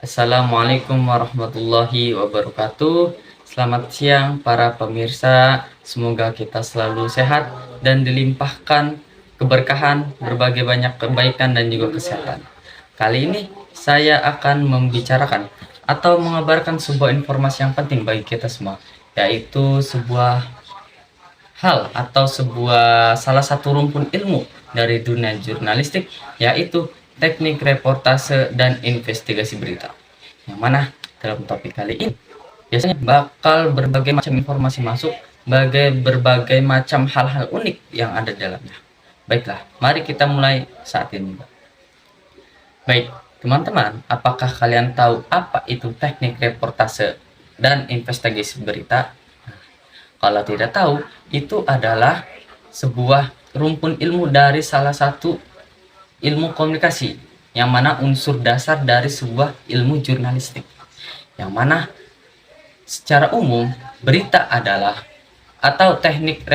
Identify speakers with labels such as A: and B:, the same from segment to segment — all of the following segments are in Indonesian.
A: Assalamualaikum warahmatullahi wabarakatuh. Selamat siang para pemirsa. Semoga kita selalu sehat dan dilimpahkan keberkahan, berbagai banyak kebaikan dan juga kesehatan. Kali ini saya akan membicarakan atau mengabarkan sebuah informasi yang penting bagi kita semua, yaitu sebuah hal atau sebuah salah satu rumpun ilmu dari dunia jurnalistik, yaitu teknik reportase dan investigasi berita. Yang mana dalam topik kali ini biasanya bakal berbagai macam informasi masuk, berbagai macam hal-hal unik yang ada di dalamnya. Baiklah, mari kita mulai saat ini. Baik, teman-teman, apakah kalian tahu apa itu teknik reportase dan investigasi berita? Kalau tidak tahu, itu adalah sebuah rumpun ilmu dari salah satu ilmu komunikasi, yang mana unsur dasar dari sebuah ilmu jurnalistik. Yang mana secara umum berita adalah atau teknik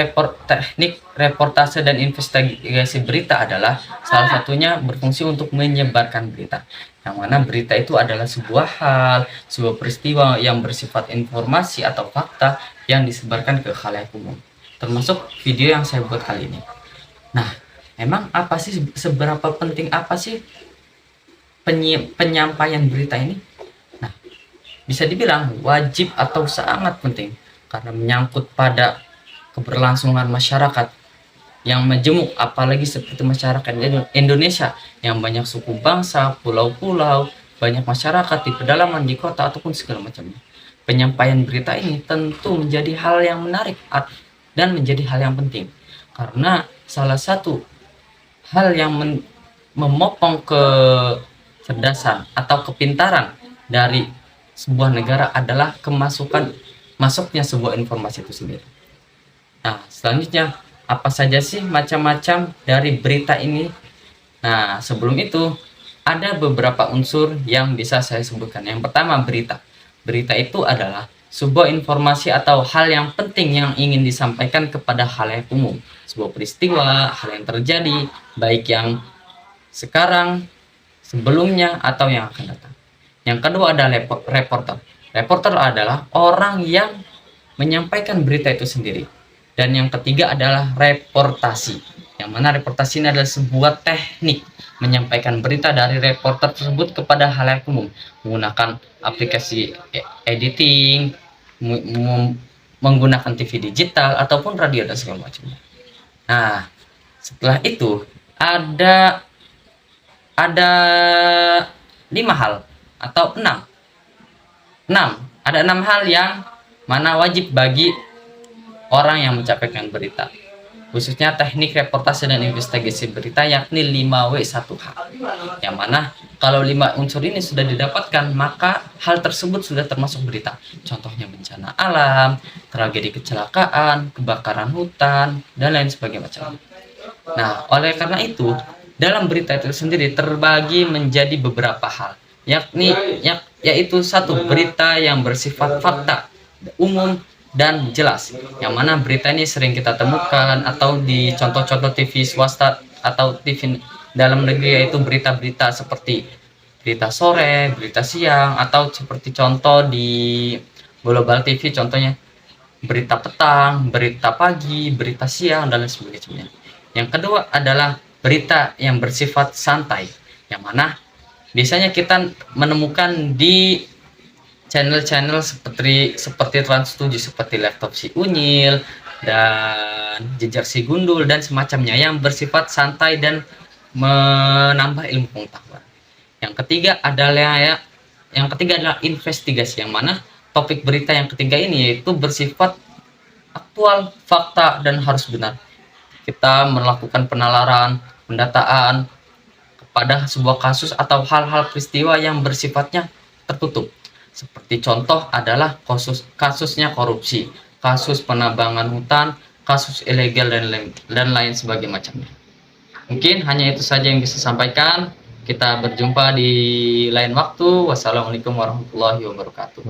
A: reportase dan investigasi berita adalah salah satunya berfungsi untuk menyebarkan berita. Yang mana berita itu adalah sebuah hal, sebuah peristiwa yang bersifat informasi atau fakta yang disebarkan ke khalayak umum. Termasuk video yang saya buat kali ini. Nah, emang apa sih, seberapa penting apa sih penyampaian berita ini? Nah, bisa dibilang wajib atau sangat penting karena menyangkut pada keberlangsungan masyarakat yang majemuk, apalagi seperti masyarakat Indonesia yang banyak suku bangsa, pulau-pulau, banyak masyarakat di pedalaman, di kota ataupun segala macamnya. Penyampaian berita ini tentu menjadi hal yang menarik dan menjadi hal yang penting karena salah satu hal yang memopong kecerdasan atau kepintaran dari sebuah negara adalah masuknya sebuah informasi itu sendiri. Nah, selanjutnya apa saja sih macam-macam dari berita ini? Nah, sebelum itu ada beberapa unsur yang bisa saya sebutkan. Yang pertama, berita. Berita itu adalah sebuah informasi atau hal yang penting yang ingin disampaikan kepada khalayak umum. Sebuah peristiwa, hal yang terjadi, baik yang sekarang, sebelumnya, atau yang akan datang. Yang kedua adalah reporter. Reporter adalah orang yang menyampaikan berita itu sendiri. Dan yang ketiga adalah reportasi, yang mana reportasi ini adalah sebuah teknik menyampaikan berita dari reporter tersebut kepada khalayak umum menggunakan aplikasi editing, menggunakan TV digital ataupun radio dan segala macamnya. Nah, setelah itu ada 5 hal atau 6 hal yang mana wajib bagi orang yang menyampaikan berita, khususnya teknik reportase dan investigasi berita, yakni 5W1H, yang mana kalau 5 unsur ini sudah didapatkan maka hal tersebut sudah termasuk berita. Contohnya bencana alam, tragedi kecelakaan, kebakaran hutan, dan lain sebagainya. Nah, oleh karena itu dalam berita itu sendiri terbagi menjadi beberapa hal, yaitu satu, berita yang bersifat fakta umum dan jelas, yang mana berita ini sering kita temukan atau di contoh-contoh TV swasta atau TV dalam negeri, yaitu berita-berita seperti berita sore, berita siang, atau seperti contoh di Global TV contohnya berita petang, berita pagi, berita siang, dan lain sebagainya. Yang kedua adalah berita yang bersifat santai, yang mana biasanya kita menemukan di channel-channel seperti Trans7, seperti Laptop Si Unyil dan Jejak Si Gundul dan semacamnya, yang bersifat santai dan menambah ilmu pengetahuan. Yang ketiga adalah investigasi, yang mana topik berita yang ketiga ini yaitu bersifat aktual, fakta, dan harus benar. Kita melakukan penalaran, pendataan kepada sebuah kasus atau hal-hal peristiwa yang bersifatnya tertutup. Seperti contoh adalah kasusnya korupsi, kasus penambangan hutan, kasus ilegal, dan lain sebagainya macamnya. Mungkin hanya itu saja yang bisa sampaikan. Kita berjumpa di lain waktu. Wassalamualaikum warahmatullahi wabarakatuh.